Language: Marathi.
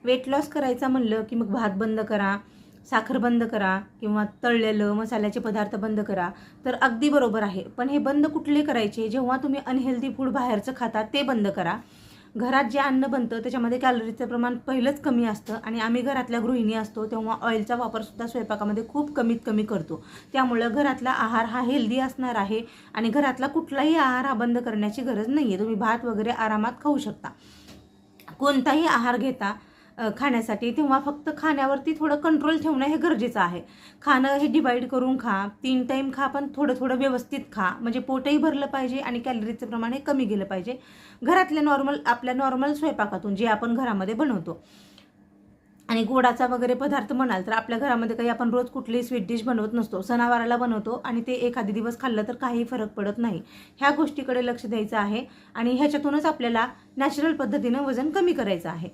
वेट लॉस करायचा म्हणलं की मग भात बंद करा, साखर बंद करा किंवा तळलेलं मसाल्याचे पदार्थ बंद करा, तर अगदी बरोबर आहे. पण हे बंद कुठले करायचे? जेव्हा तुम्ही अनहेल्दी फूड बाहेरचं खाता ते बंद करा. घरात जे अन्न बनतं त्याच्यामध्ये कॅलरीचं प्रमाण पहिलंच कमी असतं आणि आम्ही घरातल्या गृहिणी असतो तेव्हा ऑइलचा वापरसुद्धा स्वयंपाकामध्ये खूप कमीत कमी करतो. त्यामुळं घरातला आहार हा हेल्दी असणार आहे आणि घरातला कुठलाही आहार हा बंद करण्याची गरज नाही आहे. तुम्ही भात वगैरे आरामात खाऊ शकता. कोणताही आहार घेता खाण्यासाठी तेव्हा फक्त खाण्यावरती थोडं कंट्रोल ठेवणं हे गरजेचं आहे. खाणं हे डिवाईड करून खा, 3 टाईम खा, पण थोडं थोडं व्यवस्थित खा, म्हणजे पोटही भरलं पाहिजे आणि कॅलरीचं प्रमाण हे कमी गेलं पाहिजे. घरातल्या आपल्या नॉर्मल स्वयंपाकातून जे आपण घरामध्ये बनवतो. आणि गोडाचा वगैरे पदार्थ म्हणाल तर आपल्या घरामध्ये काही आपण रोज कुठलीही स्वीट डिश बनवत नसतो, सणावाराला बनवतो आणि ते एखादी दिवस खाल्लं तर काही फरक पडत नाही. ह्या गोष्टीकडे लक्ष द्यायचं आहे आणि ह्याच्यातूनच आपल्याला नॅचरल पद्धतीनं वजन कमी करायचं आहे.